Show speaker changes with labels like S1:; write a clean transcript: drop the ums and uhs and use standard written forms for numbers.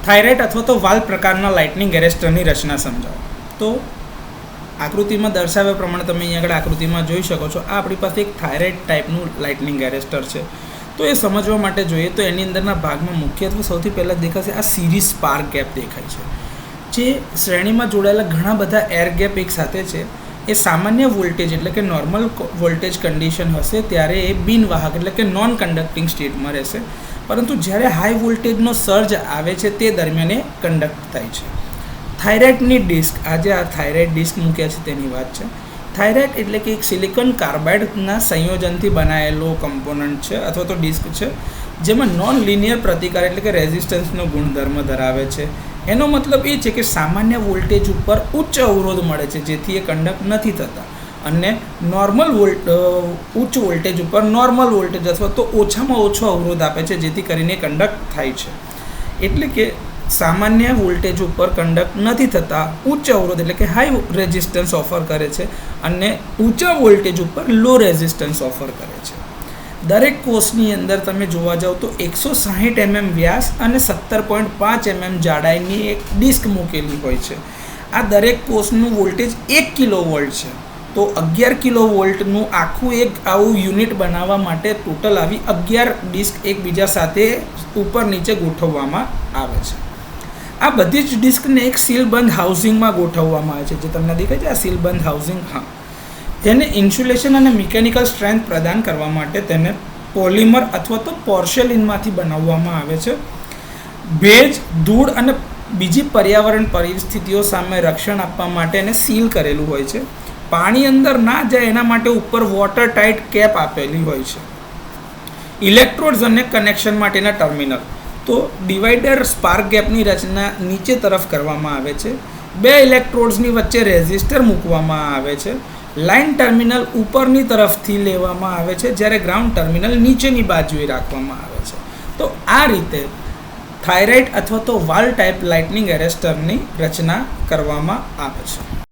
S1: થાઇરાઇડ અથવા તો વાલ્વ પ્રકારના લાઇટનિંગ એરેસ્ટરની રચના સમજાવો. તો આકૃતિમાં દર્શાવ્યા પ્રમાણે તમે અહીંયા આગળ આકૃતિમાં જોઈ શકો છો. આ આપણી પાસે એક થાઇરાઇડ ટાઈપનું લાઇટનિંગ એરેસ્ટર છે. તો એ સમજવા માટે જોઈએ તો એની અંદરના ભાગમાં મુખ્યત્વે સૌથી પહેલાં દેખાશે આ સિરીઝ સ્પાર્ક ગેપ દેખાય છે. જે શ્રેણીમાં જોડાયેલા ઘણા બધા એર ગેપ એક સાથે છે. એ સામાન્ય વોલ્ટેજ એટલે કે નોર્મલ વોલ્ટેજ કન્ડિશન હશે ત્યારે એ બિનવાહક એટલે કે નોન કન્ડક્ટિંગ સ્ટેટમાં રહેશે. પરંતુ જ્યારે હાઈ વોલ્ટેજનો સર્જ આવે છે તે દરમિયાન એ કન્ડક્ટ થાય છે. થાઇરાઇડની ડિસ્ક, આજે આ થાઇરાઇડ ડિસ્ક મૂક્યા છે તેની વાત છે. થાઇરાઇડ એટલે કે એક સિલિકોન કાર્બાઇડના સંયોજનથી બનાવેલો કમ્પોનન્ટ છે અથવા તો ડિસ્ક છે, જેમાં નોન લિનિયર પ્રતિકાર એટલે કે રેઝિસ્ટન્સનો ગુણધર્મ ધરાવે છે. એનો મતલબ એ છે કે સામાન્ય વોલ્ટેજ ઉપર ઉચ્ચ અવરોધ મળે છે જેથી એ કન્ડક્ટ નથી થતા, અને ઉચ્ચ વોલ્ટેજ ઉપર નોર્મલ વોલ્ટેજ અથવા તો ઓછામાં ઓછો અવરોધ આપે છે જેથી કરીને કન્ડક્ટ થાય છે. એટલે કે સામાન્ય વોલ્ટેજ ઉપર કન્ડક્ટ નથી થતા ઉચ્ચ અવરોધ એટલે કે હાઈ રેઝિસ્ટન્સ ઓફર કરે છે, અને ઊંચા વોલ્ટેજ ઉપર લો રેઝિસ્ટન્સ ઓફર કરે છે. દરેક કોષની અંદર તમે જોવા જાઓ તો 160 mm વ્યાસ અને 17.5 mm જાડાઈની એક ડિસ્ક મૂકેલી હોય છે. આ દરેક કોષનું વોલ્ટેજ 1 કિલોવોલ્ટ છે. તો 11 કિલોવોલ્ટનું આખું એક આવું યુનિટ બનાવવા માટે ટોટલ આવી 11 ડિસ્ક એકબીજા સાથે ઉપર નીચે ગોઠવવામાં આવે છે. આ બધી જ ડિસ્કને એક સીલબંધ હાઉસિંગમાં ગોઠવવામાં આવે છે. જે તમને દેખાય છે આ સીલબંધ હાઉસિંગ, હા, તેને ઇન્સ્યુલેશન અને મિકેનિકલ સ્ટ્રેન્થ પ્રદાન કરવા માટે તેને પોલિમર અથવા તો પોર્સેલિનમાંથી બનાવવામાં આવે છે. ભેજ, ધૂળ અને બીજી પર્યાવરણ પરિસ્થિતિઓ સામે રક્ષણ આપવા માટે એને સીલ કરેલું હોય છે. પાણી અંદર ના જાય એના માટે ઉપર વોટર ટાઇટ કેપ આપેલી હોય છે. ઇલેક્ટ્રોડ્સ અને કનેક્શન માટેના ટર્મિનલ. તો ડિવાઈડર સ્પાર્ક ગેપની રચના નીચે તરફ કરવામાં આવે છે. બે ઇલેક્ટ્રોડ્સની વચ્ચે રેઝિસ્ટર મૂકવામાં આવે છે. લાઇન ટર્મિનલ ઉપરની તરફથી લેવામાં આવે છે જ્યારે ગ્રાઉન્ડ ટર્મિનલ નીચેની બાજુએ રાખવામાં આવે છે. તો આ રીતે થાઇરાઇડ અથવા તો વાલ્વ ટાઈપ લાઇટનિંગ એરેસ્ટરની રચના કરવામાં આવે છે.